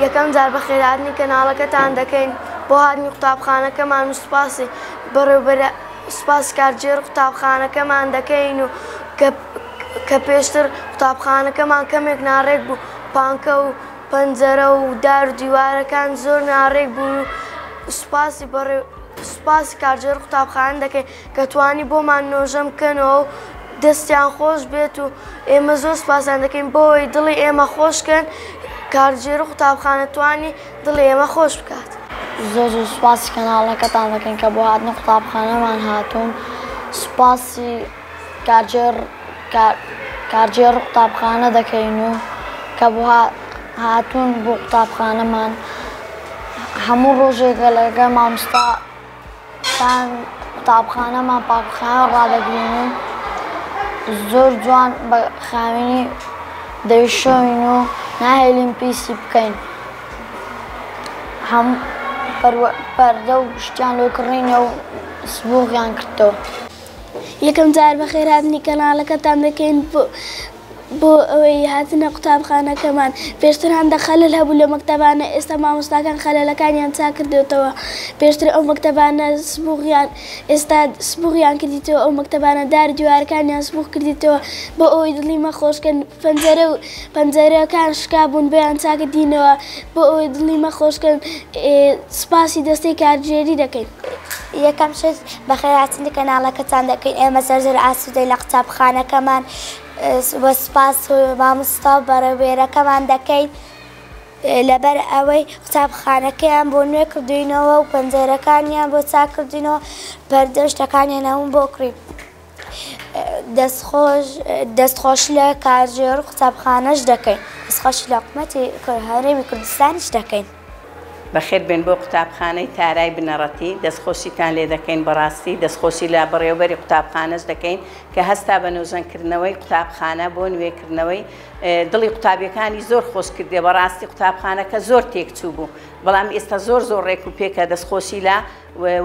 یەکەم جار بە خێرهاتنی کەناڵەکەتان دەکەین بۆ هاتنی قوتابخانەکەمان و سوپاسی بەڕێوەبەر سوپاس کارژێر قوتابخانەکەمان دەکەین و کە پێشتر قوتابخانەکەمان کەمێک ناڕێک بوو پانکە و پەنجەرە و دار و دیوارەکان زۆر ناڕێک بوون و سوپاسی کارژێر قوتابخانە دەکەین کە توانی بۆمان نۆژە بکەنەوە و دەستیان خۆش بێت و ئێمە زۆر سوپاسیان دەکەین بۆەوەی دڵی ئێمە خۆشکەن کارژێر قوتابخانە توانی دڵی ئێمە خۆش بکات. زۆر سوپاسی کەناڵەکەتان دەکەین کە بۆ هاتنی قوتابخانەمان هاتوون. سوپاسی کارژێر قوتابخانە دەکەین و کە بۆ هاتوون بۆ قوتابخانەمان. هەموو ڕۆژێک لەگە مامۆستایان قوتابخانەمان پاکخانە ڕادەگرین و زۆر جوان بە خاوێنی دەیشۆین و ناهێڵین پیسی بکەین. هەموو پەردە و شتیان لۆکڕینە و سبوغیان کردەوە. یەکەم جار بە خێرهاتنی کەناڵەکەتان دەکەین بۆ ئەوەی هاتنە قوتابخانەکەمان. پێشتر هەندێک خەلەل هەبوو لە مەکتەبانە، ئێستا مامۆستاکان خەلەلەکانیان چاک کردوێتەوە. پێشتر ئەو مەکتەبانە ئێستا سبوغیان کردیتەوە، ئەو مەکتەبانە دار دیوارەکانیان سبوغ کردیتەوە بۆ ئەوەی دڵی مەخۆشکەن. پەنجەرەکان شکا بوون بۆیان چاکردینەوە بۆ ئەوەی دڵی مەخۆشکەن. سوپاسی دەستەی کارژێری دەکەین. یەکەم شت بە خێرهاتنی کەناڵەکەتان دەکەین. ئێمە زۆر ئاسوودەی لە قوتابخانەکەمان بۆ سوپاس و مامۆستا و بەڕێوەبەرەکەمان دەکەین لەبەر ئەوەی قوتابخانەکەیان بۆ نوێ کردوینەوە و پەنجەرەکانیان بۆ چاک کردوینەوە، پەردە و شتەکانیان هەموو بۆ کڕین. دەستخۆش لە کارژێر قوتابخانەش دەکەین. دەستخۆش لە حکومەتی هەرێمی کوردستانیش دەکەین. بەخێر بێن بۆ قوتابخانەی تارای بنەڕەتی. دەستخۆشیتان لێ دەکەین بەڕاستی. دەستخۆشی لە بەڕێوەبەری قوتابخانەش دەکەین کە هەستا بە نۆژەنکردنەوەی قوتابخانە بۆ نوێکردنەوەی دڵی قوتابیەکانی زۆر خۆش کردێ. بەڕاستی قوتابخانەکە زۆر تێکچوو بوو، بەڵام ئێستا زۆر ڕێک و پێکە دەستخۆشی لە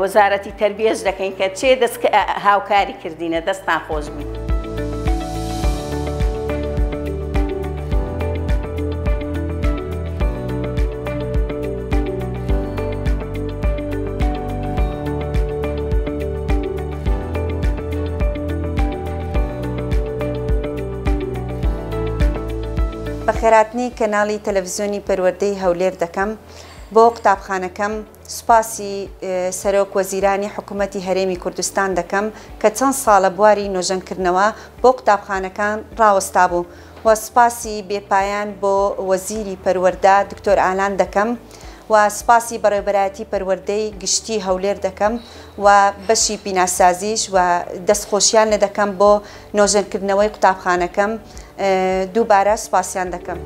وەزارەتی تەربیەش دەکەین کە چێ هاوکاری کردینە دەستان خۆش بووین. بە خێرهاتنی کەناڵی تەلەڤیزیۆنی پەروەردەی هەولێر دەکەم. بۆ قوتابخانەکەم سوپاسی سەرۆک وەزیرانی حکوومەتی هەرێمی کوردستان دەکەم کە چەند ساڵە بواری نۆژەنکردنەوە بۆ قوتابخانەکان ڕاوەستا بوو و سوپاسی بێپایان بۆ وەزیری پەروەردە دکتۆر ئالان دەکەم و سوپاسی بەڕێوەبەرایەتی پەروەردەی گشتی هەولێر دەکەم و بەشی بیناسازیش و دەستخۆشیان لێ دەکەم بۆ نۆژەنکردنەوەی قوتابخانەکەم. دووبارە سوپاسیان دەکەم.